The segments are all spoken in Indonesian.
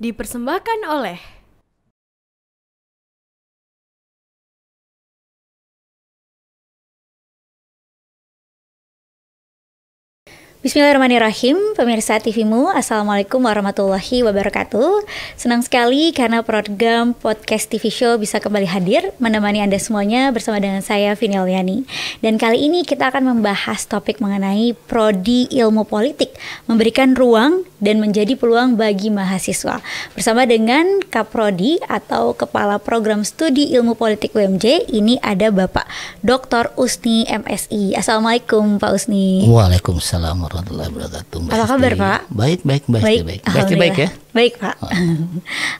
Dipersembahkan oleh Bismillahirrahmanirrahim, pemirsa TVmu, Assalamualaikum warahmatullahi wabarakatuh. Senang sekali karena program podcast TV Show bisa kembali hadir menemani Anda semuanya bersama dengan saya Vini Alyani. Dan kali ini kita akan membahas topik mengenai Prodi Ilmu Politik, memberikan ruang dan menjadi peluang bagi mahasiswa. Bersama dengan Kaprodi atau Kepala Program Studi Ilmu Politik UMJ, ini ada Bapak Dr. Usni MSI. Assalamualaikum Pak Usni. Waalaikumsalam warahmatullahi wabarakatuh. Apa kabar Pak? Baik. Baik ya? Baik Pak.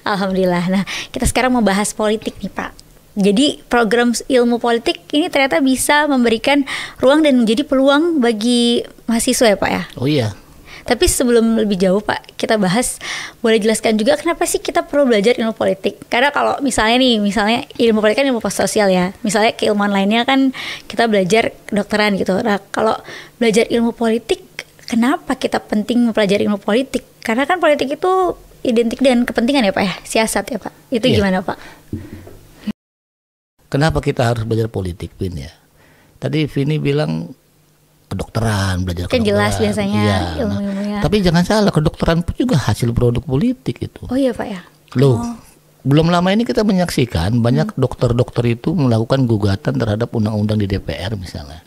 Alhamdulillah. Nah, kita sekarang mau bahas politik nih Pak. Jadi program ilmu politik ini ternyata bisa memberikan ruang dan menjadi peluang bagi mahasiswa ya Pak ya? Oh iya. Tapi sebelum lebih jauh Pak, kita bahas, boleh jelaskan juga kenapa sih kita perlu belajar ilmu politik? Karena kalau misalnya ilmu politik kan ilmu sosial ya. Misalnya keilmuan lainnya kan kita belajar kedokteran gitu. Nah, kalau belajar ilmu politik, kenapa kita penting mempelajari ilmu politik? Karena kan politik itu identik dengan kepentingan ya Pak ya, siasat ya Pak. Itu Iya. Gimana Pak? Kenapa kita harus belajar politik, Vin ya? Tadi Vini bilang kedokteran, belajar Kan kedokteran. jelas biasanya Iya, ilmu-ilmunya. tapi jangan salah, kedokteran pun juga hasil produk politik itu. Oh iya Pak ya. Loh, belum lama ini kita menyaksikan banyak dokter-dokter itu melakukan gugatan terhadap undang-undang di DPR misalnya.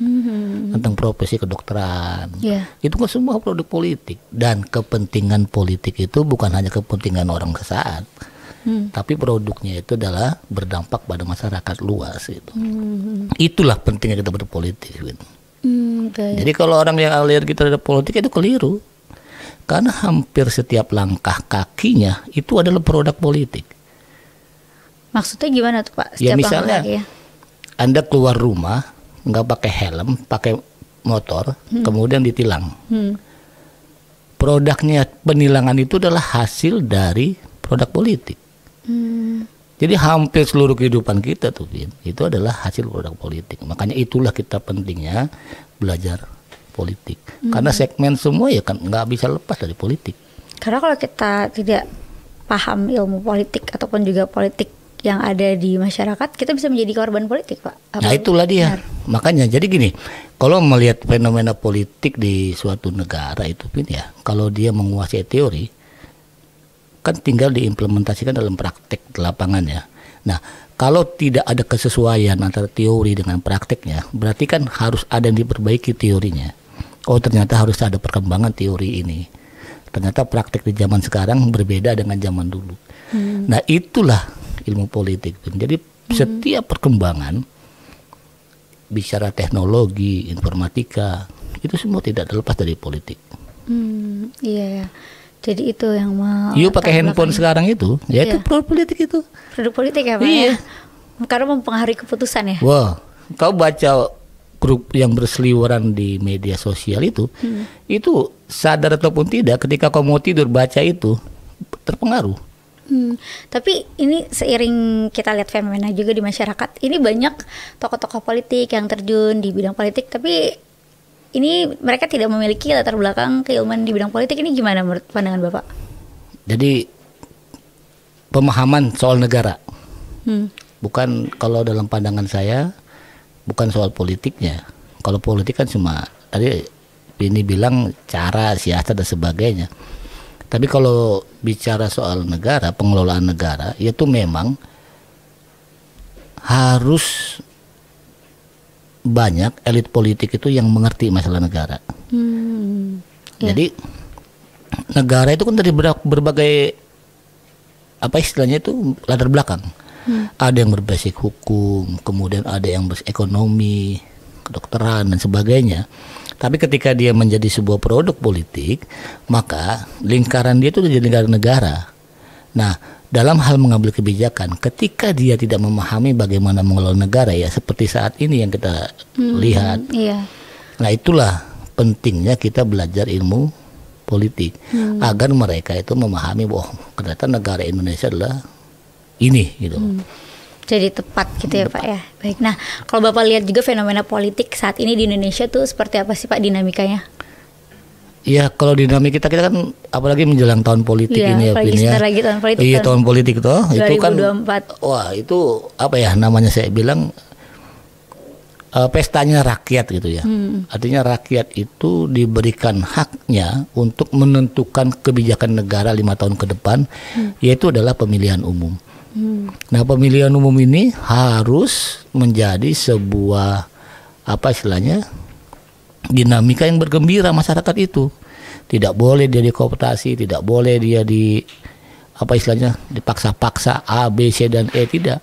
Tentang profesi kedokteran. Iya. Itu kan semua produk politik, dan kepentingan politik itu bukan hanya kepentingan orang sesaat, tapi produknya itu adalah berdampak pada masyarakat luas itu. Itulah pentingnya kita berpolitik. Gitu. Baik. Jadi kalau orang yang alergi terhadap politik itu keliru, karena hampir setiap langkah kakinya itu adalah produk politik. Maksudnya gimana tuh Pak? Ya Setiap misalnya langkah ya? Anda keluar rumah nggak pakai helm, pakai motor, kemudian ditilang. Produknya penilangan itu adalah hasil dari produk politik. Jadi hampir seluruh kehidupan kita tuh, Vin, itu adalah hasil produk politik. Makanya itulah kita pentingnya belajar politik. Karena segmen semua ya kan nggak bisa lepas dari politik. Karena kalau kita tidak paham ilmu politik ataupun juga politik yang ada di masyarakat, kita bisa menjadi korban politik Pak. Nah itulah dia. Makanya jadi gini, kalau melihat fenomena politik di suatu negara itu, Vin ya, kalau dia menguasai teori, kan tinggal diimplementasikan dalam praktek di lapangan ya. Nah, kalau tidak ada kesesuaian antara teori dengan prakteknya, berarti kan harus ada yang diperbaiki teorinya. Oh, ternyata harus ada perkembangan teori ini. Ternyata praktek di zaman sekarang berbeda dengan zaman dulu. Nah, itulah ilmu politik. Jadi setiap perkembangan, bicara teknologi, informatika, itu semua tidak terlepas dari politik. Iya ya. Jadi itu yang Yuk pakai handphone sekarang itu, ya itu produk politik itu. produk politik ya Pak Iya. ya? Karena mempengaruhi keputusan ya. Wah, kau baca grup yang berseliweran di media sosial itu sadar ataupun tidak, ketika kau mau tidur baca itu terpengaruh. Tapi ini seiring kita lihat fenomena juga di masyarakat, ini banyak tokoh-tokoh politik yang terjun di bidang politik, tapi ini mereka tidak memiliki latar belakang keilmuan di bidang politik. Ini gimana menurut pandangan Bapak? Jadi pemahaman soal negara, bukan, kalau dalam pandangan saya bukan soal politiknya. Kalau politik kan cuma tadi ini bilang cara, siasat dan sebagainya. Tapi kalau bicara soal negara, pengelolaan negara, itu memang harus banyak elit politik itu yang mengerti masalah negara. Jadi negara itu kan dari berbagai apa istilahnya itu latar belakang. Ada yang berbasis hukum, kemudian ada yang ekonomi, kedokteran dan sebagainya. Tapi ketika dia menjadi sebuah produk politik, maka lingkaran dia itu jadi negara. Nah, dalam hal mengambil kebijakan, ketika dia tidak memahami bagaimana mengelola negara, ya seperti saat ini yang kita lihat. Iya. Nah, itulah pentingnya kita belajar ilmu politik agar mereka itu memahami bahwa ternyata negara Indonesia adalah ini gitu. Jadi tepat gitu ya Pak ya. Baik. Nah, kalau Bapak lihat juga fenomena politik saat ini di Indonesia tuh seperti apa sih Pak dinamikanya? Ya kalau dinamik kita kan apalagi menjelang tahun politik ini ya, apalagi sebentar lagi tahun politik. Iya, tahun politik tuh. 2024. Itu kan wah, itu apa ya namanya, saya bilang pestanya rakyat gitu ya. Artinya rakyat itu diberikan haknya untuk menentukan kebijakan negara 5 tahun ke depan, yaitu adalah pemilihan umum. Nah, pemilihan umum ini harus menjadi sebuah apa istilahnya, dinamika yang bergembira masyarakat itu. Tidak boleh dia dikooptasi, tidak boleh dia apa istilahnya, dipaksa-paksa A, B, C dan E, tidak.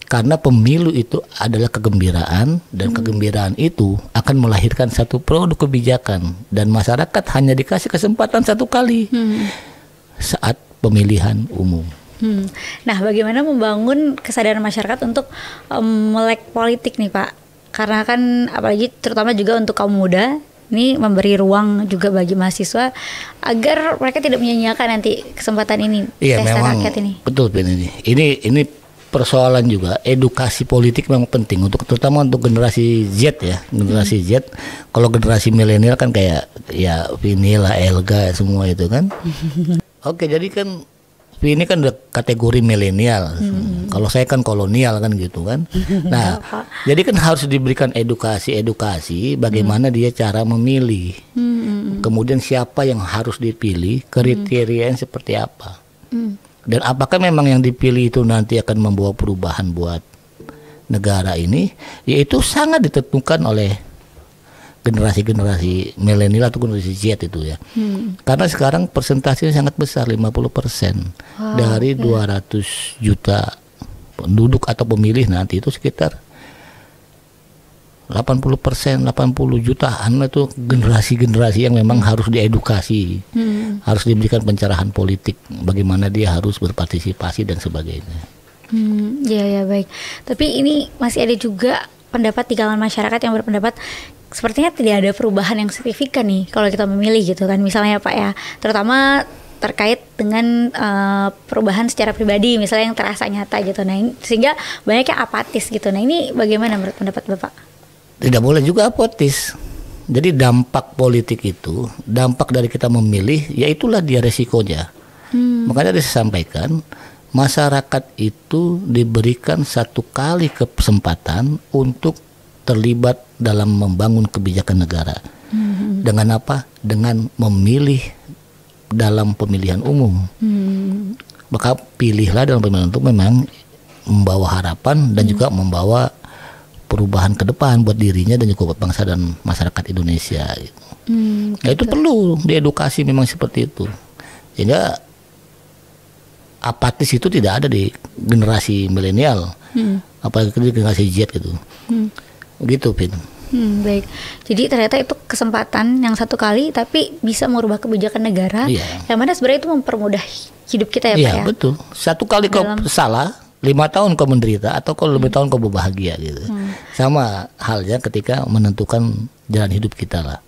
Karena pemilu itu adalah kegembiraan, dan kegembiraan itu akan melahirkan satu produk kebijakan, dan masyarakat hanya dikasih kesempatan satu kali saat pemilihan umum. Nah, bagaimana membangun kesadaran masyarakat untuk melek politik nih Pak? Karena kan apalagi terutama juga untuk kaum muda, ini memberi ruang juga bagi mahasiswa agar mereka tidak menyia-nyiakan nanti kesempatan ini, pesta rakyat ini. Betul, ini persoalan juga edukasi politik memang penting untuk terutama untuk generasi Z ya, generasi Z. Kalau generasi milenial kan kayak ya Vini lah, Elga semua itu kan. Oke, jadi kan ini kan udah kategori milenial. Kalau saya kan kolonial kan gitu kan. Nah, jadi kan harus diberikan edukasi bagaimana dia cara memilih. Kemudian siapa yang harus dipilih, kriterianya seperti apa. Dan apakah memang yang dipilih itu nanti akan membawa perubahan buat negara ini, yaitu sangat ditentukan oleh generasi milenial atau generasi Z itu ya. Karena sekarang persentasenya sangat besar, 50% dari 200 juta penduduk atau pemilih nanti itu sekitar 80%, 80 jutaan itu generasi-generasi yang memang harus diedukasi, harus diberikan pencerahan politik, bagaimana dia harus berpartisipasi dan sebagainya. Ya baik. Tapi ini masih ada juga pendapat di kalangan masyarakat yang berpendapat sepertinya tidak ada perubahan yang signifikan nih kalau kita memilih gitu kan, misalnya Pak ya, terutama terkait dengan perubahan secara pribadi misalnya yang terasa nyata gitu. Nah, sehingga banyak yang apatis gitu. Nah, ini bagaimana menurut pendapat Bapak? Tidak boleh juga apatis. Jadi dampak politik itu, dampak dari kita memilih, ya itulah dia resikonya. Makanya saya sampaikan, masyarakat itu diberikan satu kali kesempatan untuk terlibat dalam membangun kebijakan negara. Dengan apa? Dengan memilih dalam pemilihan umum. Maka pilihlah dalam pemilihan umum memang membawa harapan dan juga membawa perubahan ke depan buat dirinya dan juga buat bangsa dan masyarakat Indonesia. Nah, itu perlu diedukasi memang seperti itu. Sehingga apatis itu tidak ada di generasi milenial, apalagi di generasi Z gitu. Gitu, Pin. Baik. Jadi ternyata itu kesempatan yang satu kali tapi bisa merubah kebijakan negara. Yang mana sebenarnya itu mempermudah hidup kita ya Pak ya. Iya, betul. Satu kali kau salah, 5 tahun kau menderita atau kau 5 tahun kau berbahagia gitu. Sama halnya ketika menentukan jalan hidup kita lah.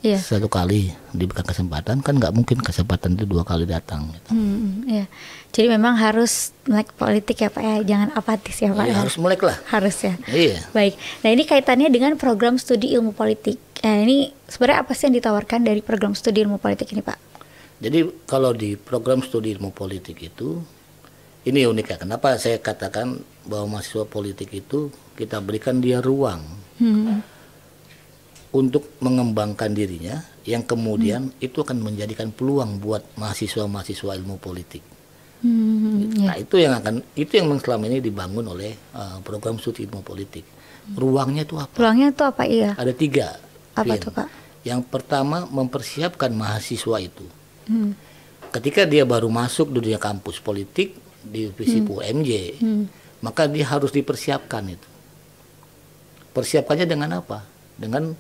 Satu kali diberikan kesempatan, kan nggak mungkin kesempatan itu 2 kali datang gitu. Jadi memang harus melek politik ya Pak ya, jangan apatis ya Pak. Harus melek lah. Harus ya. Iya. Baik. Nah, ini kaitannya dengan program studi ilmu politik. Ini sebenarnya apa sih yang ditawarkan dari program studi ilmu politik ini Pak? Jadi kalau di program studi ilmu politik itu, ini unik ya. Kenapa saya katakan bahwa mahasiswa politik itu kita berikan dia ruang untuk mengembangkan dirinya, yang kemudian itu akan menjadikan peluang buat mahasiswa-mahasiswa ilmu politik. Nah, itu yang selama ini dibangun oleh program studi ilmu politik. Ruangnya itu apa? Ruangnya itu apa? Iya. Ada 3. Apa tuh Pak? Yang pertama, mempersiapkan mahasiswa itu. Ketika dia baru masuk dunia kampus politik di FISIP UMJ, maka dia harus dipersiapkan itu. Persiapkannya dengan apa? Dengan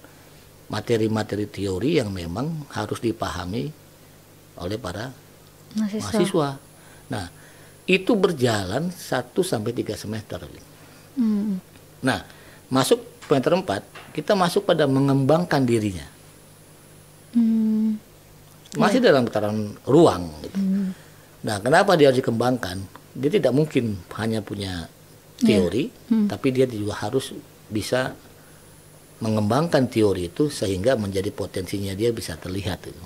materi-materi teori yang memang harus dipahami oleh para mahasiswa. Nah, itu berjalan 1-3 semester. Nah, masuk semester 4, kita masuk pada mengembangkan dirinya. Masih dalam tataran ruang gitu. Nah, kenapa dia harus dikembangkan? Dia tidak mungkin hanya punya teori, tapi dia juga harus bisa mengembangkan teori itu sehingga menjadi potensinya dia bisa terlihat itu.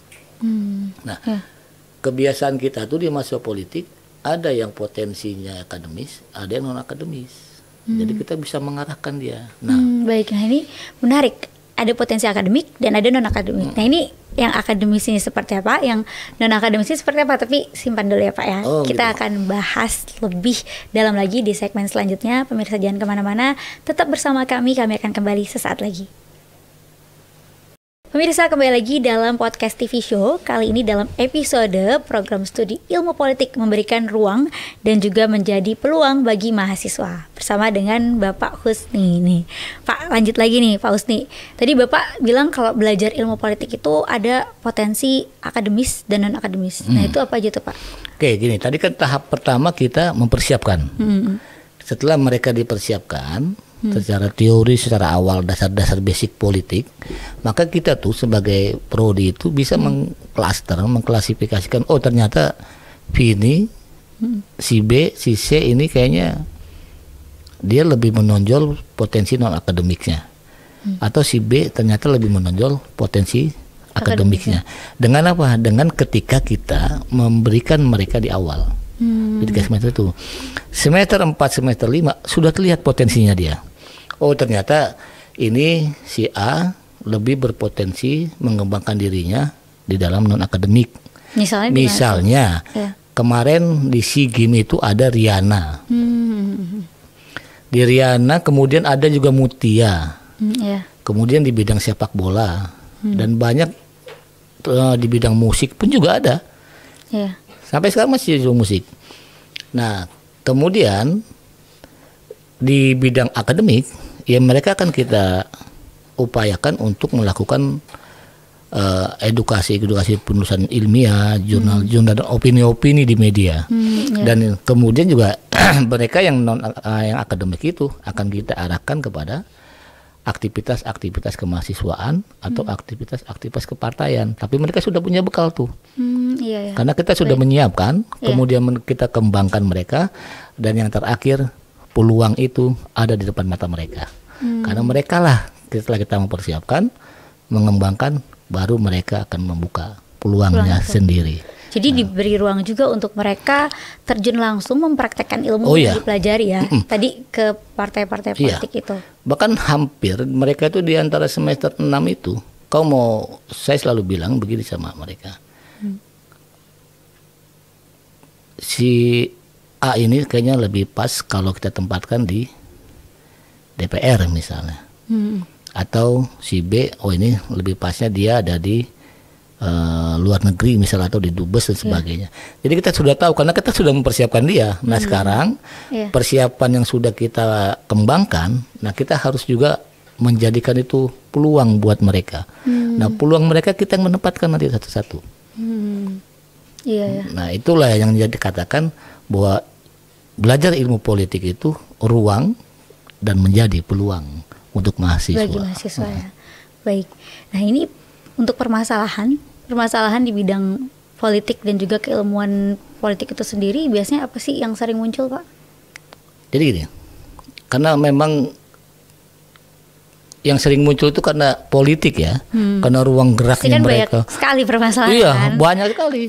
Nah, kebiasaan kita tuh di masa politik ada yang potensinya akademis, ada yang non akademis. Jadi kita bisa mengarahkan dia. Nah, baik. Nah ini menarik. Ada potensi akademik dan ada non akademik. Nah ini yang akademis ini seperti apa, yang non akademis ini seperti apa. Tapi simpan dulu ya Pak ya. Kita akan bahas lebih dalam lagi di segmen selanjutnya. Pemirsa jangan kemana-mana. Tetap bersama kami akan kembali sesaat lagi. Pemirsa, kembali lagi dalam podcast TV Show. Kali ini dalam episode program studi ilmu politik memberikan ruang dan juga menjadi peluang bagi mahasiswa. Bersama dengan Bapak Husni nih. Pak, lanjut lagi nih Pak Husni. Tadi Bapak bilang kalau belajar ilmu politik itu ada potensi akademis dan non akademis. Nah itu apa aja tuh Pak? Oke, gini. Tadi kan tahap pertama kita mempersiapkan. Setelah mereka dipersiapkan secara teori, secara awal dasar-dasar basic politik, maka kita tuh sebagai prodi itu bisa mengklaster, mengklasifikasikan, oh ternyata ini si B, si C ini kayaknya dia lebih menonjol potensi non akademiknya, atau si B ternyata lebih menonjol potensi akademiknya. Dengan apa? Dengan ketika kita memberikan mereka di awal. Ketika semester itu, semester 4, semester 5 sudah terlihat potensinya dia. Oh ternyata ini si A lebih berpotensi mengembangkan dirinya di dalam non akademik. Misalnya kemarin di SEA Games itu ada Riana. Di Riana kemudian ada juga Mutia. Kemudian di bidang sepak bola dan banyak di bidang musik pun juga ada. Sampai sekarang masih di musik. Nah kemudian di bidang akademik, ya mereka akan kita upayakan untuk melakukan edukasi penulisan ilmiah, jurnal dan opini-opini di media. Dan kemudian juga mereka yang yang akademik itu akan kita arahkan kepada aktivitas-aktivitas kemahasiswaan atau aktivitas-aktivitas kepartaian. Tapi mereka sudah punya bekal tuh. Karena kita sudah menyiapkan, kemudian kita kembangkan mereka, dan yang terakhir peluang itu ada di depan mata mereka. Karena mereka lah setelah kita mempersiapkan, mengembangkan, baru mereka akan membuka peluangnya sendiri. Jadi diberi ruang juga untuk mereka terjun langsung mempraktekkan ilmu yang dipelajari ya. Tadi ke partai-partai politik itu. Bahkan hampir mereka itu di antara semester 6 itu, saya selalu bilang begini sama mereka. Si A ini kayaknya lebih pas kalau kita tempatkan di DPR misalnya, atau si B, oh ini lebih pasnya dia ada di luar negeri misalnya, atau di dubes dan sebagainya. Jadi kita sudah tahu karena kita sudah mempersiapkan dia. Nah sekarang persiapan yang sudah kita kembangkan, nah kita harus juga menjadikan itu peluang buat mereka. Nah peluang mereka kita yang menempatkan nanti satu-satu. Nah itulah yang dikatakan bahwa belajar ilmu politik itu ruang dan menjadi peluang untuk mahasiswa. Bagi mahasiswa ya. Baik. Nah ini untuk permasalahan di bidang politik dan juga keilmuan politik itu sendiri biasanya apa sih yang sering muncul Pak? Jadi gini, karena memang yang sering muncul itu karena politik ya, karena ruang geraknya kan mereka. Banyak sekali permasalahan. Iya, banyak sekali.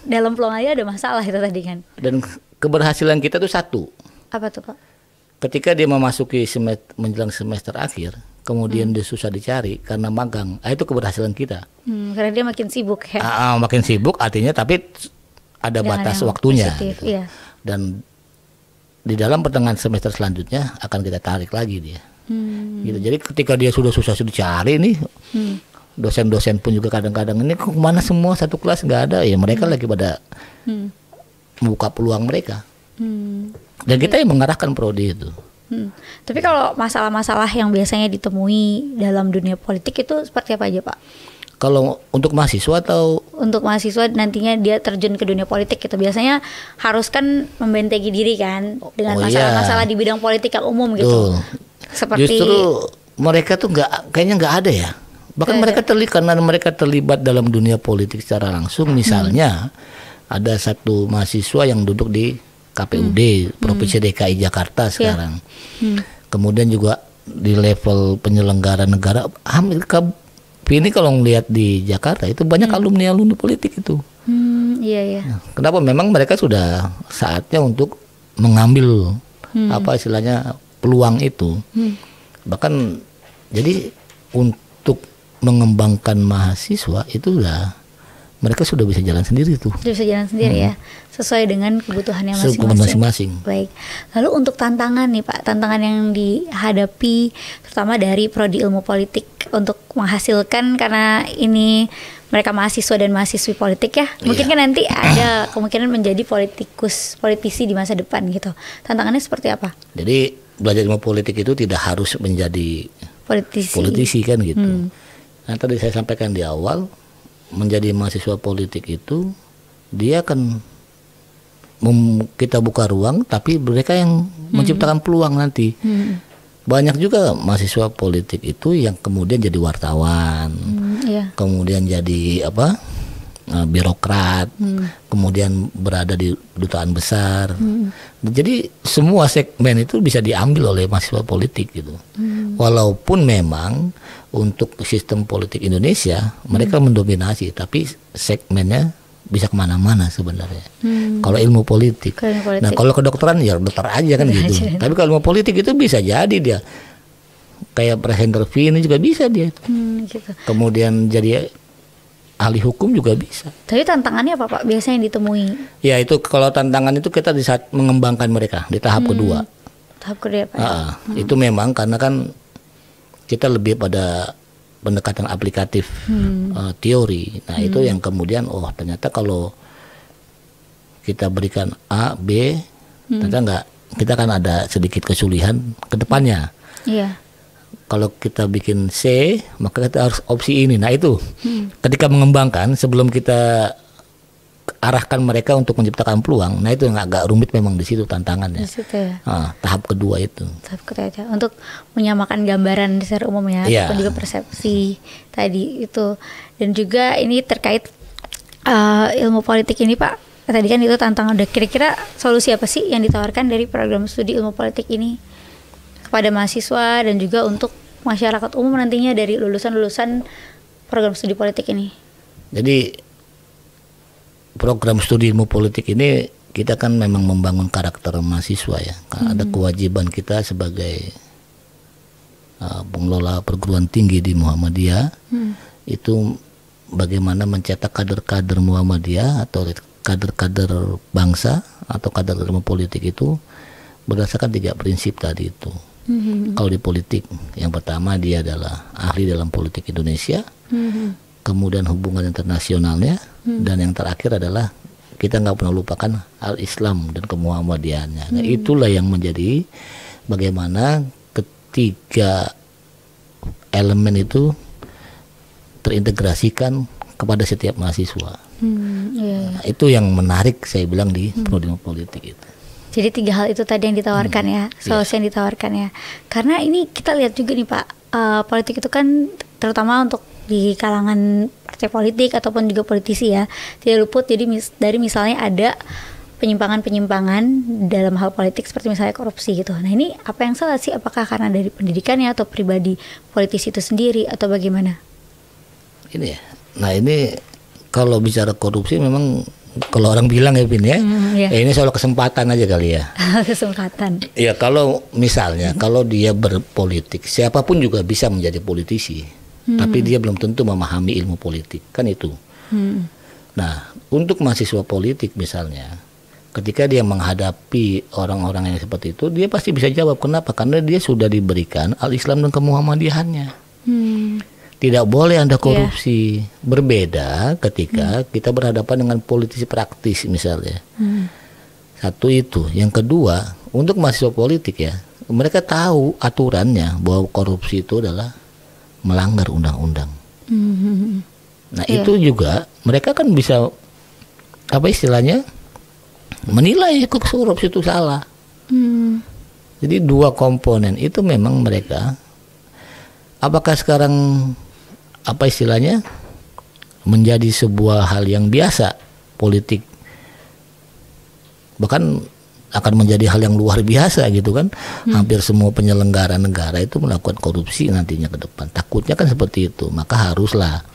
Dalam peluang aja ada masalah itu tadi kan. Dan keberhasilan kita tuh satu. Apa tuh Pak? Ketika dia memasuki menjelang semester akhir, kemudian dia susah dicari karena magang, itu keberhasilan kita. Karena dia makin sibuk ya. Makin sibuk artinya, tapi ada batas waktunya. Positif, gitu. Dan di dalam pertengahan semester selanjutnya akan kita tarik lagi dia. Gitu. Jadi ketika dia sudah susah dicari nih, dosen-dosen pun juga kadang-kadang ini kemana semua satu kelas nggak ada, ya mereka lagi pada membuka peluang mereka. Dan kita yang mengarahkan prodi itu. Tapi kalau masalah-masalah yang biasanya ditemui dalam dunia politik itu seperti apa aja Pak? Kalau untuk mahasiswa atau? Untuk mahasiswa nantinya dia terjun ke dunia politik itu biasanya harus kan membentengi diri kan dengan masalah-masalah di bidang politik yang umum gitu. Seperti justru mereka tuh kayaknya nggak ada ya. Bahkan mereka karena mereka terlibat dalam dunia politik secara langsung. Misalnya ada satu mahasiswa yang duduk di KPUD Provinsi DKI Jakarta sekarang. Kemudian juga di level penyelenggara negara, ini kalau ngelihat di Jakarta itu banyak alumni politik itu. Iya ya. Nah, kenapa? Memang mereka sudah saatnya untuk mengambil apa istilahnya peluang itu. Bahkan jadi untuk mengembangkan mahasiswa itu mereka sudah bisa jalan sendiri tuh. Sudah bisa jalan sendiri ya, sesuai dengan kebutuhannya masing-masing. Baik. Lalu untuk tantangan nih Pak, tantangan yang dihadapi terutama dari prodi ilmu politik untuk menghasilkan, karena ini mereka mahasiswa dan mahasiswi politik ya. Mungkin kan nanti ada kemungkinan menjadi politisi di masa depan gitu. Tantangannya seperti apa? Jadi belajar ilmu politik itu tidak harus menjadi politisi kan gitu. Nah, tadi saya sampaikan di awal, menjadi mahasiswa politik itu dia akan kita buka ruang, tapi mereka yang menciptakan peluang nanti. Banyak juga mahasiswa politik itu yang kemudian jadi wartawan, kemudian jadi birokrat, kemudian berada di kedutaan besar. Jadi semua segmen itu bisa diambil oleh mahasiswa politik gitu. Walaupun memang untuk sistem politik Indonesia mereka mendominasi, tapi segmennya bisa kemana-mana sebenarnya. Kalau ilmu politik. Nah kalau kedokteran ya dokter aja kan gitu. Tapi kalau ilmu politik itu bisa jadi dia kayak presenter V ini juga bisa dia. Gitu. Kemudian jadi ahli hukum juga bisa. Tapi tantangannya apa Pak biasanya yang ditemui? Ya itu kalau tantangan itu kita di saat mengembangkan mereka di tahap kedua. Tahap kedua Pak. Itu memang karena kan kita lebih pada pendekatan aplikatif teori. Nah itu yang kemudian ternyata kalau kita berikan A, B, ternyata kita kan ada sedikit kesulitan ke depannya. Iya. Kalau kita bikin C, maka kita harus opsi ini. Nah itu ketika mengembangkan, sebelum kita arahkan mereka untuk menciptakan peluang, nah itu yang agak rumit memang di situ tantangannya. Di situ ya. Tahap kedua itu. Tahap kedua aja untuk menyamakan gambaran secara umum ya, ataupun juga persepsi tadi itu. Dan juga ini terkait ilmu politik ini Pak. Tadi kan itu tantangan. Udah kira-kira solusi apa sih yang ditawarkan dari program studi ilmu politik ini kepada mahasiswa dan juga untuk masyarakat umum nantinya dari lulusan-lulusan program studi politik ini? Jadi program studi ilmu politik ini kita kan memang membangun karakter mahasiswa ya. Karena ada kewajiban kita sebagai pengelola perguruan tinggi di Muhammadiyah itu bagaimana mencetak kader-kader Muhammadiyah atau kader-kader bangsa atau kader ilmu politik itu berdasarkan 3 prinsip tadi itu. Kalau di politik, yang pertama dia adalah ahli dalam politik Indonesia, kemudian hubungan internasionalnya, dan yang terakhir adalah kita nggak pernah lupakan al-Islam dan kemuhammadiyahannya. Nah, itulah yang menjadi bagaimana ketiga elemen itu terintegrasikan kepada setiap mahasiswa. Nah, itu yang menarik saya bilang di prodi politik itu. Jadi 3 hal itu tadi yang ditawarkan ya, solusi yang ditawarkan ya. Karena ini kita lihat juga nih Pak, politik itu kan terutama untuk di kalangan partai politik ataupun juga politisi ya, tidak luput jadi dari misalnya ada penyimpangan-penyimpangan dalam hal politik seperti misalnya korupsi gitu. Nah ini apa yang salah sih? Apakah karena dari pendidikannya atau pribadi politisi itu sendiri atau bagaimana? Ini ya, nah ini kalau bicara korupsi memang kalau orang bilang ya Vin ya, ini soal kesempatan aja kali ya. Kesempatan. Ya kalau misalnya kalau dia berpolitik, siapapun juga bisa menjadi politisi, tapi dia belum tentu memahami ilmu politik, kan itu. Nah untuk mahasiswa politik misalnya, ketika dia menghadapi orang-orang yang seperti itu, dia pasti bisa jawab. Kenapa? Karena dia sudah diberikan al-Islam dan kemuhammadiyahannya. Tidak boleh Anda korupsi. Berbeda ketika kita berhadapan dengan politisi praktis misalnya. Satu itu. Yang kedua, untuk mahasiswa politik ya, mereka tahu aturannya bahwa korupsi itu adalah melanggar undang-undang. Nah itu juga mereka kan bisa apa istilahnya menilai korupsi itu salah. Jadi 2 komponen itu memang mereka. Apakah sekarang apa istilahnya menjadi sebuah hal yang biasa politik, bahkan akan menjadi hal yang luar biasa gitu kan. Hampir semua penyelenggara negara itu melakukan korupsi nantinya ke depan. Takutnya kan seperti itu. Maka haruslah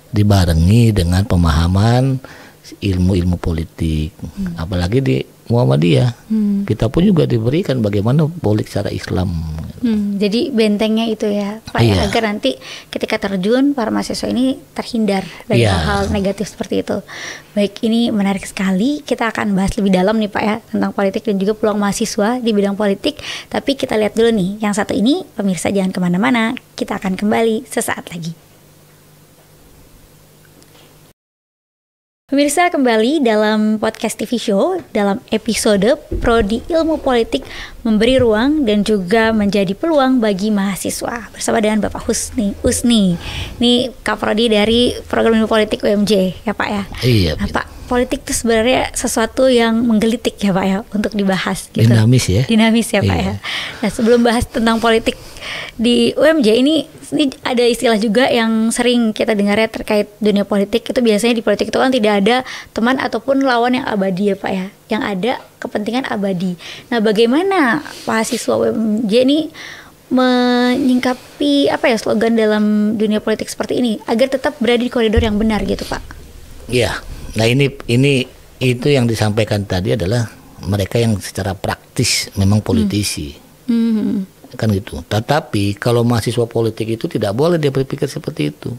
dibarengi dengan pemahaman ilmu-ilmu politik. Apalagi di Muhammadiyah. Kita pun juga diberikan bagaimana politik secara Islam. Jadi bentengnya itu ya Pak ya, agar nanti ketika terjun para mahasiswa ini terhindar dari hal-hal negatif seperti itu. Baik, ini menarik sekali. Kita akan bahas lebih dalam nih Pak ya tentang politik dan juga peluang mahasiswa di bidang politik. Tapi kita lihat dulu nih yang satu ini, pemirsa jangan kemana-mana. Kita akan kembali sesaat lagi. Pemirsa, kembali dalam podcast TV Show dalam episode Prodi Ilmu Politik memberi ruang dan juga menjadi peluang bagi mahasiswa bersama dengan Bapak Usni. Ini Kaprodi dari Program Ilmu Politik UMJ ya Pak ya. Iya. Nah, Pak, politik itu sebenarnya sesuatu yang menggelitik ya Pak ya untuk dibahas gitu. Dinamis ya. Dinamis ya Pak ya. Nah, sebelum bahas tentang politik di UMJ ini ada istilah juga yang sering kita dengar ya terkait dunia politik. Itu biasanya di politik itu kan tidak ada teman ataupun lawan yang abadi ya Pak ya, yang ada kepentingan abadi. Nah, bagaimana mahasiswa UMJ ini menyingkapi slogan dalam dunia politik seperti ini agar tetap berada di koridor yang benar gitu Pak? Iya. Nah, ini itu yang disampaikan tadi adalah mereka yang secara praktis memang politisi. Kan gitu. Tetapi kalau mahasiswa politik itu tidak boleh dia berpikir seperti itu.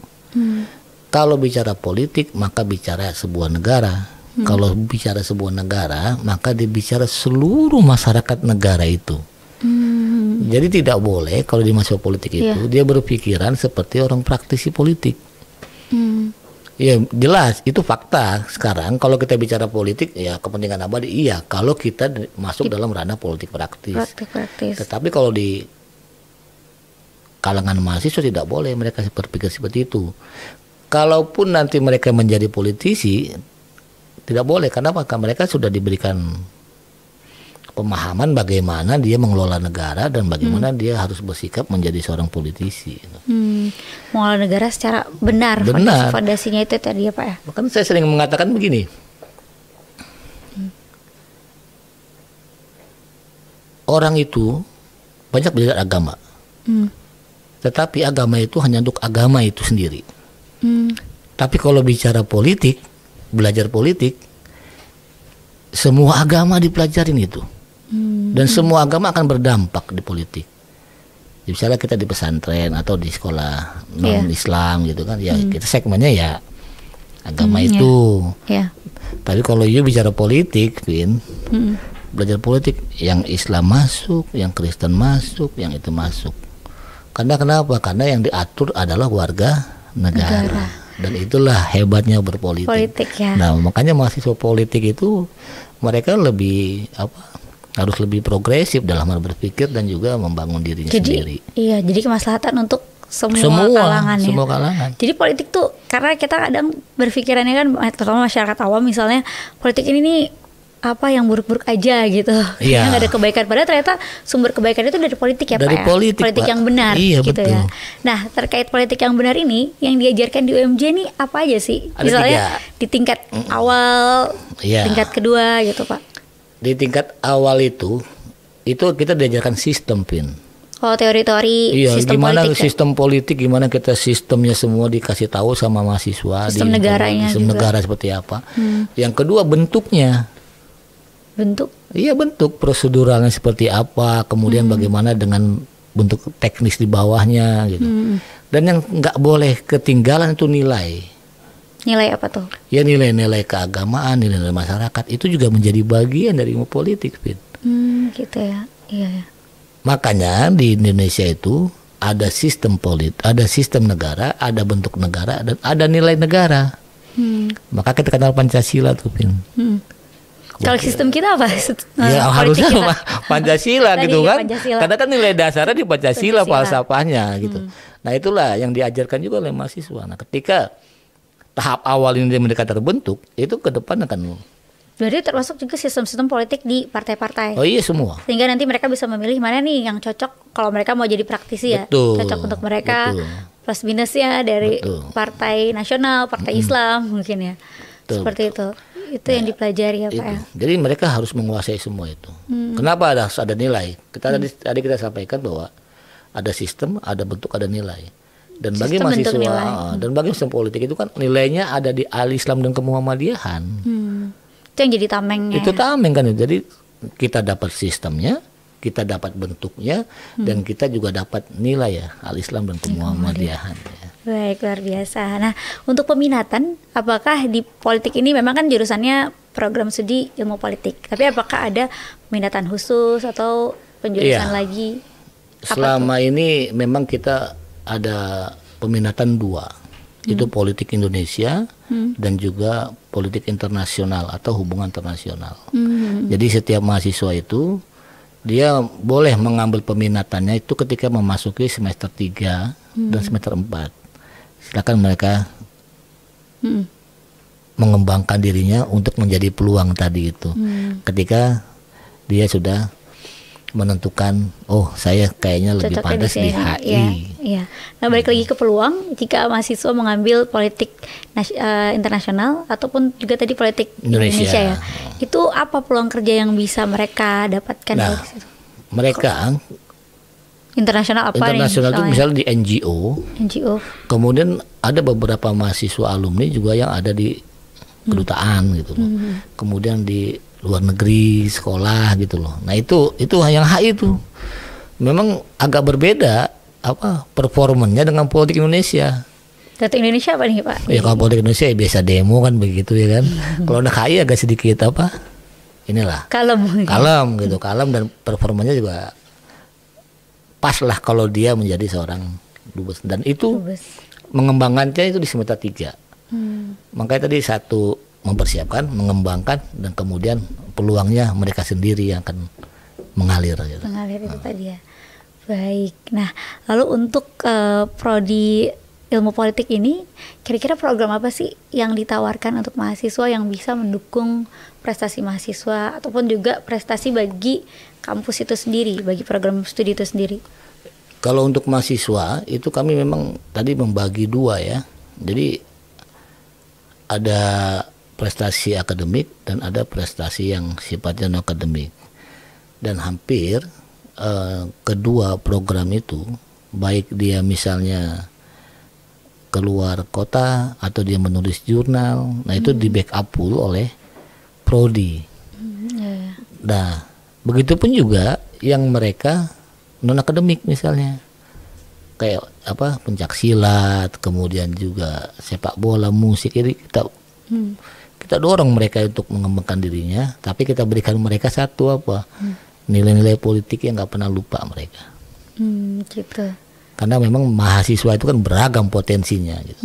Kalau bicara politik maka bicara sebuah negara. Kalau bicara sebuah negara maka dibicara seluruh masyarakat negara itu. Jadi tidak boleh kalau di mahasiswa politik itu dia berpikiran seperti orang praktisi politik. Ya jelas itu fakta. Sekarang kalau kita bicara politik ya kepentingan abadi iya kalau kita masuk dalam ranah politik praktis. Tetapi kalau di kalangan mahasiswa tidak boleh mereka berpikir seperti itu. Kalaupun nanti mereka menjadi politisi tidak boleh. Karena mereka sudah diberikan pemahaman bagaimana dia mengelola negara dan bagaimana dia harus bersikap menjadi seorang politisi. Mengelola negara secara benar. Fondasinya itu tadi ya Pak ya. Bahkan saya sering mengatakan begini. Orang itu banyak belajar agama. Tetapi agama itu hanya untuk agama itu sendiri. Tapi kalau bicara politik, belajar politik, semua agama dipelajarin itu. Dan semua agama akan berdampak di politik. Misalnya kita di pesantren atau di sekolah non-Islam gitu kan, ya kita segmennya ya agama itu. Tapi kalau you bicara politik, belajar politik, yang Islam masuk, yang Kristen masuk, yang itu masuk. Karena kenapa? Karena yang diatur adalah warga negara. Dan itulah hebatnya berpolitik. Nah, makanya mahasiswa politik itu mereka lebih harus lebih progresif dalam hal berpikir dan juga membangun dirinya sendiri. Iya, jadi kemaslahatan untuk semua kalangan ya. Semua kalangan. Jadi politik tuh karena kita kadang berpikirannya kan terutama masyarakat awam misalnya politik ini nih yang buruk-buruk aja gitu. Yang nggak ada kebaikan, padahal ternyata sumber kebaikan itu dari politik ya dari Pak politik, politik Pak. Yang benar gitu betul. ya. Nah, terkait politik yang benar ini yang diajarkan di UMJ nih apa aja sih? Ada misalnya 3. di tingkat awal, tingkat kedua gitu Pak. Di tingkat awal itu kita diajarkan sistem, Pin. Oh, teori-teori sistem gimana politik sistem politik, gimana kita sistemnya semua dikasih tahu sama mahasiswa. Sistem negaranya sistem negara seperti apa. Yang kedua bentuknya. Bentuk? Iya, bentuk proseduralnya seperti apa, kemudian bagaimana dengan bentuk teknis di bawahnya gitu. Dan yang nggak boleh ketinggalan itu nilai. Nilai apa tuh? Ya nilai-nilai keagamaan, nilai-nilai masyarakat itu juga menjadi bagian dari ilmu politik, Fit. Gitu ya. Iya. Makanya di Indonesia itu ada sistem ada sistem negara, ada bentuk negara, dan ada nilai negara. Maka kita kenal Pancasila tuh, Fit. Kalau sistem kita apa? Ya harusnya Pancasila gitu kan. Pancasila. Karena kan nilai dasarnya di Pancasila. Falsafahnya gitu. Nah, itulah yang diajarkan juga oleh mahasiswa. Nah, ketika tahap awal ini mereka terbentuk, itu ke depan akan. Berarti termasuk juga sistem-sistem politik di partai-partai. Oh iya, semua. Sehingga nanti mereka bisa memilih mana nih yang cocok kalau mereka mau jadi praktisi ya. Cocok untuk mereka. Plus minusnya dari partai nasional, partai Islam mungkin ya. Seperti itu. Itu yang dipelajari ya Pak Itu. ya. Jadi mereka harus menguasai semua itu. Kenapa ada nilai? Tadi kita sampaikan bahwa ada sistem, ada bentuk, ada nilai. Dan bagi Sistem, bentuk, mahasiswa nilai. dan bagi sistem politik itu kan nilainya ada di al-Islam dan kemuhammadiyahan. Itu yang jadi tamengnya. Itu tameng kan. Jadi kita dapat sistemnya, kita dapat bentuknya, dan kita juga dapat nilai ya al-Islam dan kemuhammadiyahan. Ya. Baik, luar biasa. Nah, untuk peminatan, apakah di politik ini memang kan jurusannya program studi ilmu politik, tapi apakah ada peminatan khusus atau penjurusan lagi? Selama ini memang kita ada peminatan 2, itu politik Indonesia dan juga politik internasional atau hubungan internasional. Jadi setiap mahasiswa itu dia boleh mengambil peminatannya itu ketika memasuki semester 3 dan semester 4. Silakan mereka mengembangkan dirinya untuk menjadi peluang tadi itu. Ketika dia sudah menentukan, oh saya kayaknya lebih Cocoknya pantas di HI. Iya. Nah, balik lagi ke peluang jika mahasiswa mengambil politik internasional ataupun juga tadi politik Indonesia ya. Itu apa peluang kerja yang bisa mereka dapatkan dari situ? Mereka internasional apa internasional nih? itu misalnya di NGO. Kemudian ada beberapa mahasiswa alumni juga yang ada di kedutaan gitu loh. Kemudian di luar negeri sekolah gitu loh. Nah itu yang HI itu memang agak berbeda performanya dengan politik Indonesia. Politik Indonesia apa nih Pak? Ya kalau politik Indonesia ya biasa demo kan begitu ya kan. Kalau anak HI agak sedikit kalem gitu, kalem dan performanya juga pas lah kalau dia menjadi seorang dubes. Dan itu mengembangkannya itu di semester 3. Makanya tadi satu mempersiapkan, mengembangkan, dan kemudian peluangnya mereka sendiri yang akan mengalir gitu. Mengalir itu tadi ya. Baik. Nah, lalu untuk prodi ilmu politik ini kira-kira program apa sih yang ditawarkan untuk mahasiswa yang bisa mendukung prestasi mahasiswa ataupun juga prestasi bagi kampus itu sendiri, bagi program studi itu sendiri? Kalau untuk mahasiswa itu kami memang tadi membagi 2 ya. Jadi ada prestasi akademik dan ada prestasi yang sifatnya non akademik. Dan hampir kedua program itu, baik dia misalnya keluar kota atau dia menulis jurnal, nah itu di backup full oleh prodi. Nah, begitupun juga yang mereka non akademik misalnya kayak pencak silat, kemudian juga sepak bola, musik. Jadi kita dorong mereka untuk mengembangkan dirinya, tapi kita berikan mereka satu nilai-nilai politik yang nggak pernah lupa mereka. Gitu. Karena memang mahasiswa itu kan beragam potensinya gitu.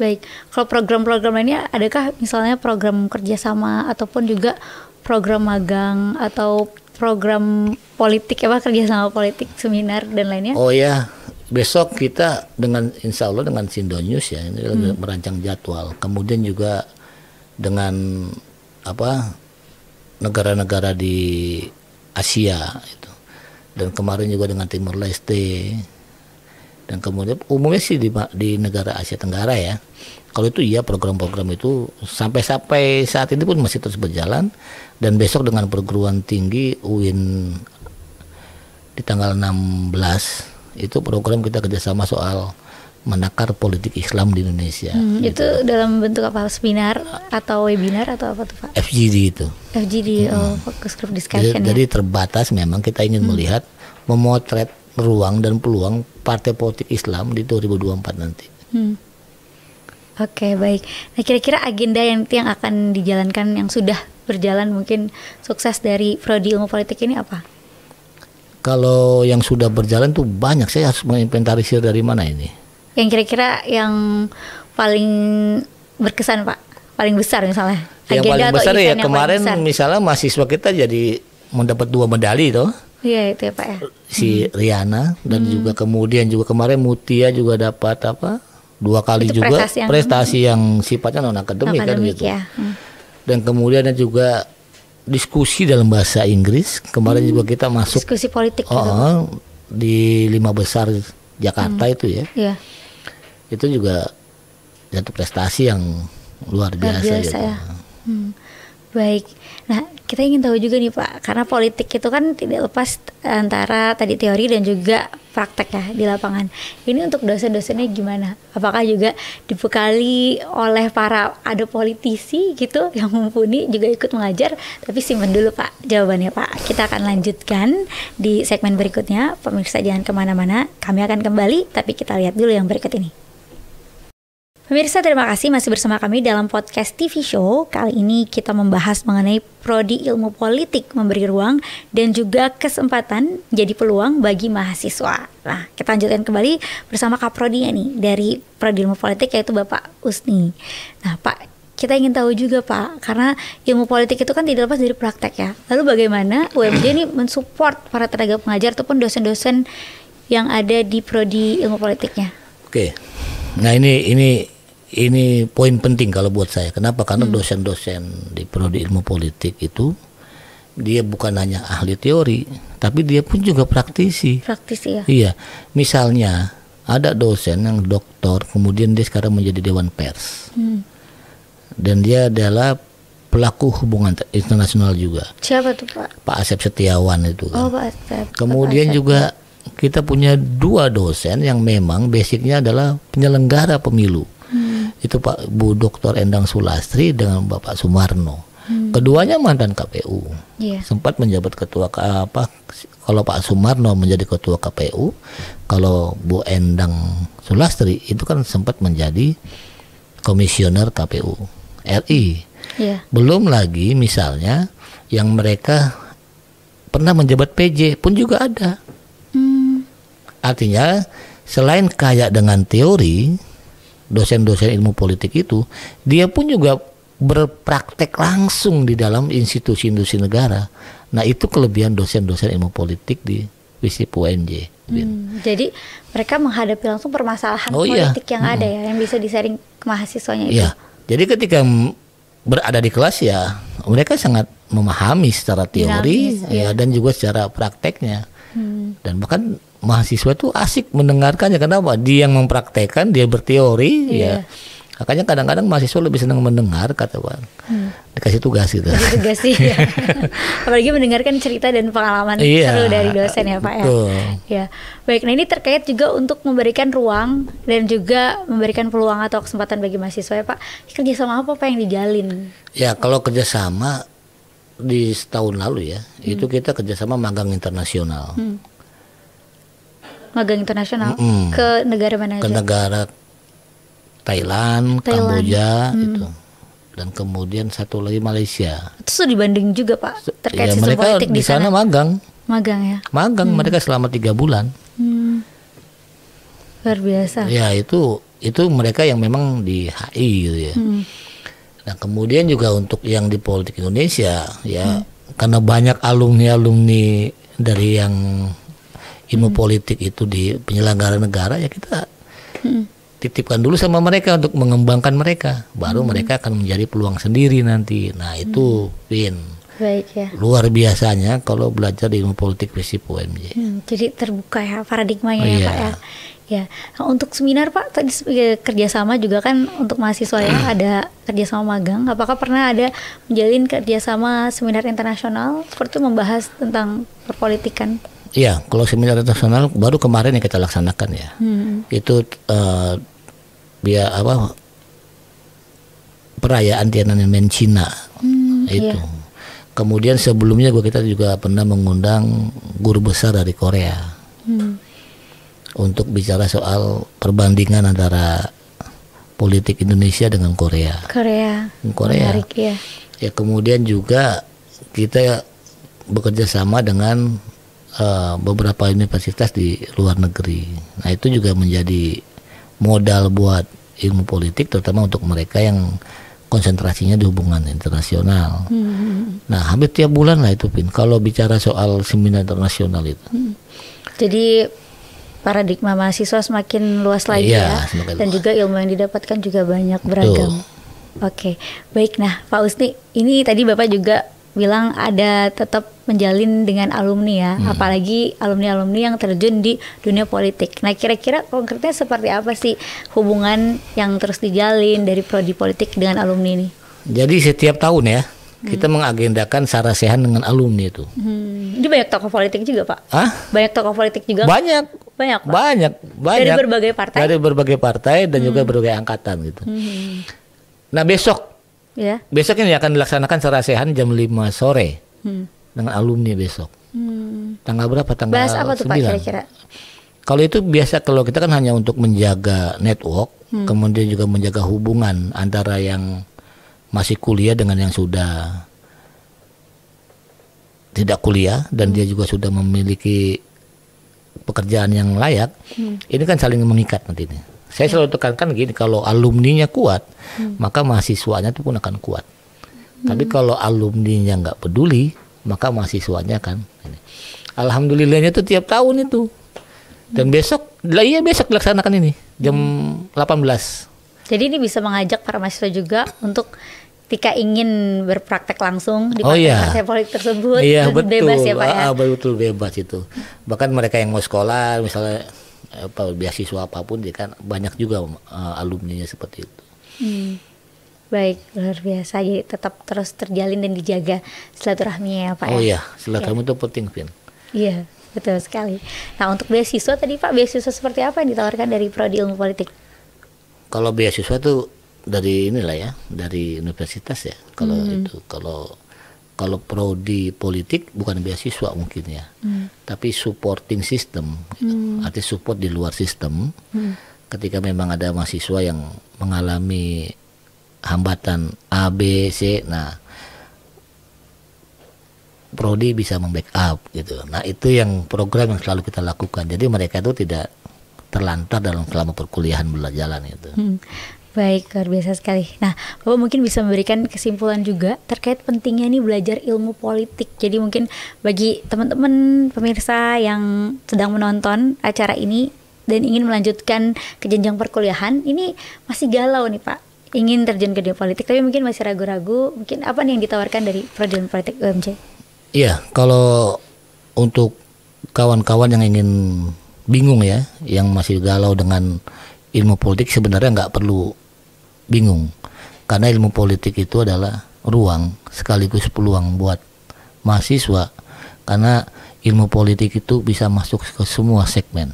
Baik, kalau program-program ini adakah misalnya program kerjasama ataupun juga program magang atau program politik kerjasama politik, seminar dan lainnya? Oh ya, besok kita dengan insya Allah dengan Sindonews ya ini merancang jadwal. Kemudian juga dengan negara-negara di Asia itu, dan kemarin juga dengan Timur Leste. Dan kemudian umumnya sih di negara Asia Tenggara ya. Kalau itu iya program-program itu sampai saat ini pun masih terus berjalan. Dan besok dengan perguruan tinggi UIN di tanggal 16 itu program kita kerjasama soal menakar politik Islam di Indonesia. Itu dalam bentuk apa? Seminar atau webinar atau apa tuh Pak? FGD itu. FGD, focus group discussion. Jadi terbatas memang kita ingin melihat, memotret ruang dan peluang partai politik Islam di 2024 nanti. Oke, baik. Nah, kira-kira agenda yang akan dijalankan yang sudah berjalan mungkin sukses dari prodi ilmu politik ini apa? Kalau yang sudah berjalan tuh banyak, saya harus menginventarisir dari mana ini. Yang kira-kira yang paling berkesan Pak, paling besar misalnya. Yang paling besar ya kemarin misalnya mahasiswa kita jadi mendapat 2 medali toh. Iya itu ya Pak ya. Si Riana dan juga kemudian juga kemarin Mutia juga dapat 2 kali itu juga prestasi yang sifatnya non akademik kan gitu. Ya. Dan kemudian juga diskusi dalam bahasa Inggris. Kemarin juga kita masuk diskusi politik di 5 besar Jakarta itu ya. Iya. Itu juga satu prestasi yang luar biasa gitu. Ya. Baik. Nah, kita ingin tahu juga nih Pak, karena politik itu kan tidak lepas antara tadi teori dan juga praktek ya di lapangan. Ini untuk dosen-dosennya gimana? Apakah juga dibekali oleh ada politisi gitu yang mumpuni juga ikut mengajar? Tapi simpan dulu Pak jawabannya Pak. Kita akan lanjutkan di segmen berikutnya. Pemirsa jangan kemana-mana, kami akan kembali, tapi kita lihat dulu yang berikut ini. Pemirsa, terima kasih masih bersama kami dalam podcast TV Show. Kali ini kita membahas mengenai Prodi Ilmu Politik memberi ruang dan juga kesempatan jadi peluang bagi mahasiswa. Nah, kita lanjutkan kembali bersama Kaprodinya nih dari Prodi Ilmu Politik, yaitu Bapak Usni. Nah Pak, kita ingin tahu juga Pak, karena ilmu politik itu kan tidak lepas dari praktek ya. Lalu bagaimana UMJ ini mensupport para tenaga pengajar ataupun dosen-dosen yang ada di Prodi Ilmu Politiknya? Oke. Nah ini poin penting kalau buat saya. Kenapa? Karena dosen-dosen di Prodi Ilmu Politik itu dia bukan hanya ahli teori, tapi dia pun juga praktisi. Praktisi ya? Iya. Misalnya ada dosen yang doktor, kemudian dia sekarang menjadi Dewan Pers. Dan dia adalah pelaku hubungan internasional juga. Siapa tuh Pak? Pak Asep Setiawan itu kan. Oh Pak Asep. Kemudian juga kita punya 2 dosen yang memang basicnya adalah penyelenggara pemilu. Itu Pak Bu Dr. Endang Sulastri dengan Bapak Sumarno. Keduanya mantan KPU. Sempat menjabat ketua kalau Pak Sumarno menjadi ketua KPU, kalau Bu Endang Sulastri itu kan sempat menjadi komisioner KPU RI. Belum lagi misalnya yang mereka pernah menjabat PJ pun juga ada. Artinya selain kaya dengan teori, dosen-dosen ilmu politik itu dia pun juga berpraktek langsung di dalam institusi-institusi negara. Nah itu kelebihan dosen-dosen ilmu politik di FISIP UNJ. Jadi mereka menghadapi langsung permasalahan politik yang ada ya, yang bisa disaring ke mahasiswanya itu. Jadi ketika berada di kelas ya mereka sangat memahami secara teori dan juga secara prakteknya. Dan bahkan mahasiswa itu asik mendengarkannya. Kenapa? Dia yang mempraktekkan, dia berteori ya. Makanya kadang-kadang mahasiswa lebih senang mendengar kata Bang. Dikasih tugas gitu. Dikasih tugas sih ya. Apalagi mendengarkan cerita dan pengalaman seru dari dosen ya Pak ya. Ya. Baik, nah ini terkait juga untuk memberikan ruang dan juga memberikan peluang atau kesempatan bagi mahasiswa ya Pak. Kerjasama apa Pak yang dijalin? Ya kalau kerjasama di setahun lalu ya, itu kita kerjasama magang internasional. Magang internasional ke negara mana aja? Ke negara Thailand. Kamboja itu, dan kemudian satu lagi Malaysia. Itu sudah dibanding juga Pak terkait sistem mereka politik di sana. Magang ya. Magang mereka selama 3 bulan. Luar biasa. Ya itu mereka yang memang di HI gitu ya. Nah kemudian juga untuk yang di politik Indonesia ya, karena banyak alumni dari yang ilmu politik itu di penyelenggara negara ya kita titipkan dulu sama mereka untuk mengembangkan mereka, baru mereka akan menjadi peluang sendiri nanti. Nah itu Baik ya. Luar biasanya kalau belajar di ilmu politik FISIP UMJ. Jadi terbuka ya paradigmanya ya Pak ya. Ya, nah, untuk seminar Pak tadi kerjasama juga kan untuk mahasiswa ya ada kerjasama magang. Apakah pernah ada menjalin kerjasama seminar internasional seperti membahas tentang perpolitikan? Iya, kalau seminar internasional baru kemarin yang kita laksanakan ya. Itu perayaan Tiananmen Cina itu. Kemudian sebelumnya kita juga pernah mengundang guru besar dari Korea. Untuk bicara soal perbandingan antara politik Indonesia dengan Korea. Menarik, ya. Ya kemudian juga kita bekerja sama dengan beberapa universitas di luar negeri. Nah itu juga menjadi modal buat ilmu politik, terutama untuk mereka yang konsentrasinya di hubungan internasional. Nah hampir tiap bulan lah itu kalau bicara soal seminar internasional itu. Jadi paradigma mahasiswa semakin luas lagi ya, dan juga ilmu yang didapatkan juga banyak beragam. Oke, baik. Nah, Pak Usni, ini tadi Bapak juga bilang ada tetap menjalin dengan alumni ya, apalagi alumni-alumni yang terjun di dunia politik. Nah, kira-kira konkretnya seperti apa sih hubungan yang terus dijalin dari prodi politik dengan alumni ini? Jadi setiap tahun ya kita mengagendakan sarasehan dengan alumni itu. Ini banyak tokoh politik juga Pak? Banyak tokoh politik juga? Banyak Pak? Banyak. Dari berbagai partai? Dari berbagai partai dan juga berbagai angkatan gitu. Nah besok ini akan dilaksanakan sarasehan jam 5 sore dengan alumni besok. Tanggal berapa? Tanggal 9. Bahas apa tuh Pak kira-kira? Kalau itu biasa, kalau kita kan hanya untuk menjaga network, kemudian juga menjaga hubungan antara yang masih kuliah dengan yang sudah tidak kuliah dan dia juga sudah memiliki pekerjaan yang layak. Ini kan saling mengikat nanti ini. Saya selalu tekankan gini, kalau alumninya kuat, maka mahasiswanya itu pun akan kuat. Tapi kalau alumninya nggak peduli, maka mahasiswanya kan. Alhamdulillahnya itu tiap tahun itu. Dan besok dilaksanakan ini jam 18. Jadi ini bisa mengajak para mahasiswa juga untuk ketika ingin berpraktek langsung di partai politik tersebut, bebas ya Pak ya? Betul, bebas itu. Bahkan mereka yang mau sekolah, misalnya beasiswa apapun, dia kan banyak juga alumninya seperti itu. Baik, luar biasa. Jadi tetap terus terjalin dan dijaga silaturahminya ya Pak ya? Silaturahmi itu penting, Vin. Iya, betul sekali. Nah untuk beasiswa tadi Pak, beasiswa seperti apa yang ditawarkan dari Prodi Ilmu Politik? Kalau beasiswa tuh dari dari universitas ya. Kalau itu kalau prodi politik bukan beasiswa mungkin ya, tapi supporting system, artinya support di luar sistem. Ketika memang ada mahasiswa yang mengalami hambatan A, B, C, nah prodi bisa membackup gitu. Nah itu yang program yang selalu kita lakukan. Jadi mereka itu tidak terlantar dalam selama perkuliahan berjalan itu. Baik, luar biasa sekali. Nah, Bapak mungkin bisa memberikan kesimpulan juga terkait pentingnya nih belajar ilmu politik. Jadi mungkin bagi teman-teman pemirsa yang sedang menonton acara ini dan ingin melanjutkan ke jenjang perkuliahan, ini masih galau nih Pak, ingin terjun ke dunia politik, tapi mungkin masih ragu-ragu, mungkin apa nih yang ditawarkan dari Prodi Ilmu Politik UMJ? Iya, kalau untuk kawan-kawan yang ingin bingung ya, yang masih galau dengan ilmu politik, sebenarnya nggak perlu bingung, karena ilmu politik itu adalah ruang sekaligus peluang buat mahasiswa, karena ilmu politik itu bisa masuk ke semua segmen.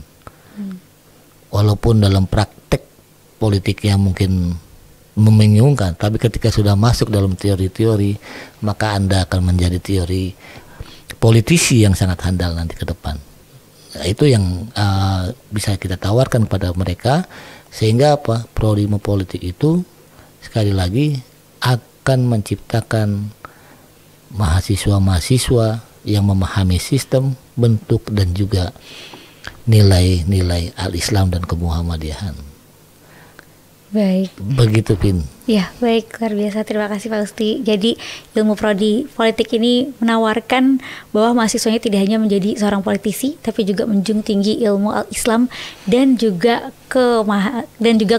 Walaupun dalam praktek politiknya mungkin membingungkan, tapi ketika sudah masuk dalam teori-teori, maka Anda akan menjadi teori politisi yang sangat handal nanti ke depan. Nah, itu yang bisa kita tawarkan pada mereka, sehingga prodi ilmu politik itu sekali lagi akan menciptakan mahasiswa-mahasiswa yang memahami sistem, bentuk dan juga nilai-nilai al-Islam dan kemuhammadiyahan. Baik. Begitu, Pin. Ya, baik, luar biasa. Terima kasih Pak Usti. Jadi ilmu prodi politik ini menawarkan bahwa mahasiswanya tidak hanya menjadi seorang politisi, tapi juga menjunjung tinggi ilmu al-Islam dan juga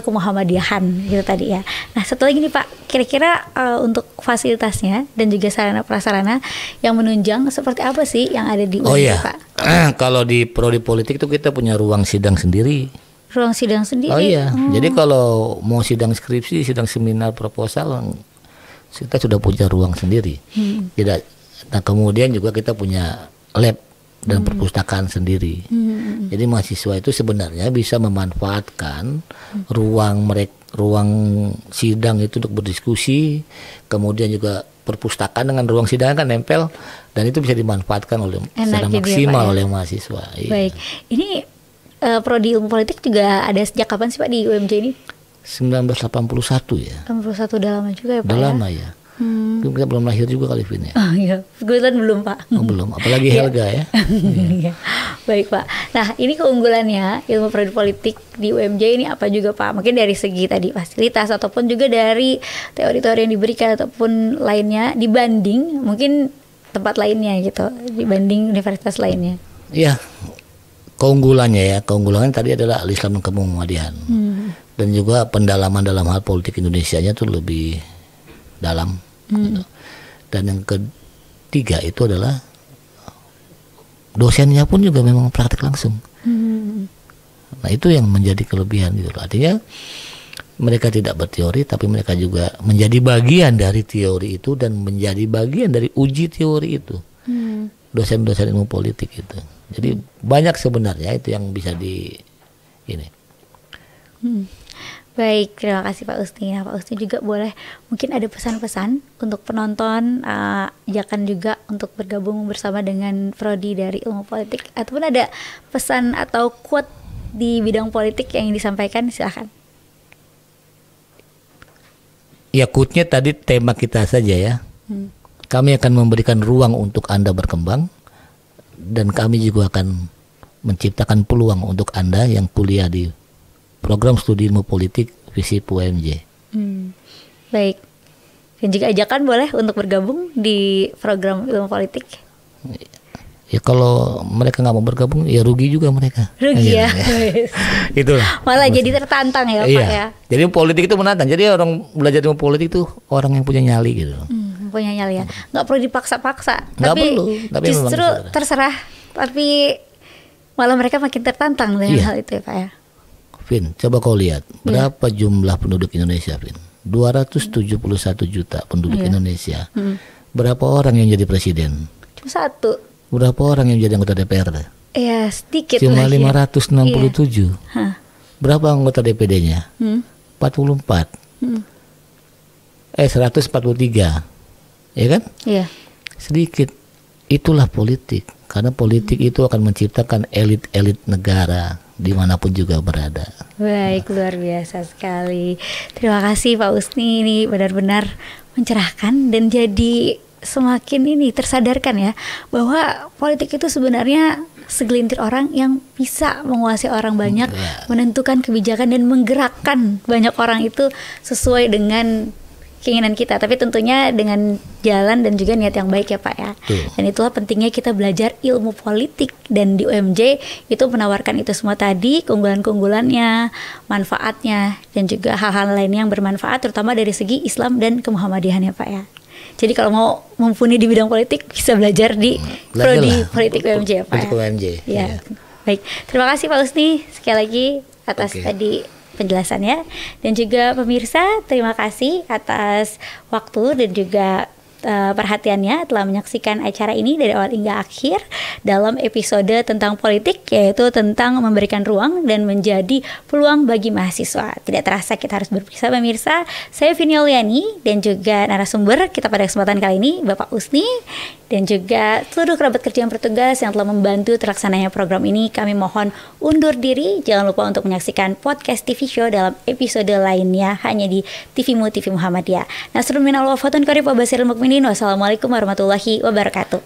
kemuhammadiyahan gitu tadi ya. Nah, satu lagi nih Pak, kira-kira untuk fasilitasnya dan juga sarana prasarana yang menunjang seperti apa sih yang ada di UNJ, Pak? Kalau di prodi politik itu kita punya ruang sidang sendiri. Ruang sidang sendiri. Oh iya, jadi kalau mau sidang skripsi, sidang seminar, proposal, kita sudah punya ruang sendiri. Tidak. Nah kemudian juga kita punya lab dan perpustakaan sendiri. Jadi mahasiswa itu sebenarnya bisa memanfaatkan ruang sidang itu untuk berdiskusi, kemudian juga perpustakaan dengan ruang sidang kan nempel, dan itu bisa dimanfaatkan secara maksimal oleh mahasiswa. Baik, ini prodi ilmu politik juga ada sejak kapan sih Pak di UMJ ini? 1981 ya. 81 udah lama juga ya Pak? Udah lama ya. Kita belum lahir juga kali Vin ya. Oh iya, kebetulan belum Pak. Oh belum, apalagi Helga ya. Baik Pak. Nah ini keunggulannya ilmu prodi politik di UMJ ini apa juga Pak? Mungkin dari segi tadi fasilitas ataupun juga dari teori-teori yang diberikan ataupun lainnya dibanding mungkin tempat lainnya gitu, dibanding universitas lainnya. Iya. Keunggulannya tadi adalah al-Islam dan kemuhammadiyahan. Dan juga pendalaman dalam hal politik Indonesianya itu lebih dalam. Dan yang ketiga itu adalah dosennya pun juga memang praktek langsung. Nah itu yang menjadi kelebihan gitu. Artinya mereka tidak berteori, tapi mereka juga menjadi bagian dari teori itu dan menjadi bagian dari uji teori itu. Dosen-dosen ilmu politik itu. Jadi banyak sebenarnya itu yang bisa ini. Baik, terima kasih Pak Usni. Nah, Pak Usni juga boleh mungkin ada pesan-pesan untuk penonton, ajakan juga untuk bergabung bersama dengan prodi dari ilmu politik, ataupun ada pesan atau quote di bidang politik yang disampaikan, silahkan. Ya, quote-nya tadi tema kita saja ya. Kami akan memberikan ruang untuk Anda berkembang, dan kami juga akan menciptakan peluang untuk Anda yang kuliah di program studi ilmu politik FISIP UMJ. Baik. Dan juga ajakan boleh untuk bergabung di program ilmu politik. Ya kalau mereka nggak mau bergabung, ya rugi juga mereka. Rugi ya. Itulah. Malah jadi tertantang ya Pak ya. Jadi politik itu menantang. Jadi orang belajar ilmu politik itu orang yang punya nyali gitu. Punya nyali ya. Nggak perlu dipaksa-paksa. Nggak tapi perlu. Tapi justru terserah. Tapi malah mereka makin tertantang dengan hal itu ya Pak ya. Vin, coba kau lihat berapa jumlah penduduk Indonesia, Vin? 271 juta penduduk Indonesia. Berapa orang yang jadi presiden? Cuma satu. Berapa orang yang jadi anggota DPR? Ya sedikit. Cuma lagi 567. Berapa anggota DPD-nya? 44. 143. Ya kan? Iya. Sedikit. Itulah politik. Karena politik itu akan menciptakan elit-elit negara dimanapun juga berada. Baik, luar biasa sekali. Terima kasih Pak Usni, ini benar-benar mencerahkan dan jadi semakin tersadarkan ya bahwa politik itu sebenarnya segelintir orang yang bisa menguasai orang banyak, menentukan kebijakan dan menggerakkan banyak orang itu sesuai dengan keinginan kita, tapi tentunya dengan jalan dan juga niat yang baik ya Pak ya. Dan itulah pentingnya kita belajar ilmu politik, dan di UMJ itu menawarkan itu semua tadi, keunggulan-keunggulannya, manfaatnya, dan juga hal-hal lainnya yang bermanfaat terutama dari segi Islam dan kemuhammadihan ya Pak ya. Jadi kalau mau mumpuni di bidang politik bisa belajar di prodi politik UMJ ya Pak ya. UMJ. Ya. Baik, terima kasih Pak Usni sekali lagi atas tadi penjelasannya, dan juga pemirsa terima kasih atas waktu dan juga perhatiannya telah menyaksikan acara ini dari awal hingga akhir dalam episode tentang politik, yaitu tentang memberikan ruang dan menjadi peluang bagi mahasiswa. Tidak terasa kita harus berpisah pemirsa. Saya Vini Oliani dan juga narasumber kita pada kesempatan kali ini Bapak Usni, dan juga seluruh kerabat kerja yang bertugas yang telah membantu terlaksananya program ini. Kami mohon undur diri. Jangan lupa untuk menyaksikan podcast TV Show dalam episode lainnya hanya di TVmu TV Muhammadiyah. Nasrul minal wafatun qarib wa basirul mukminin. Wassalamualaikum warahmatullahi wabarakatuh.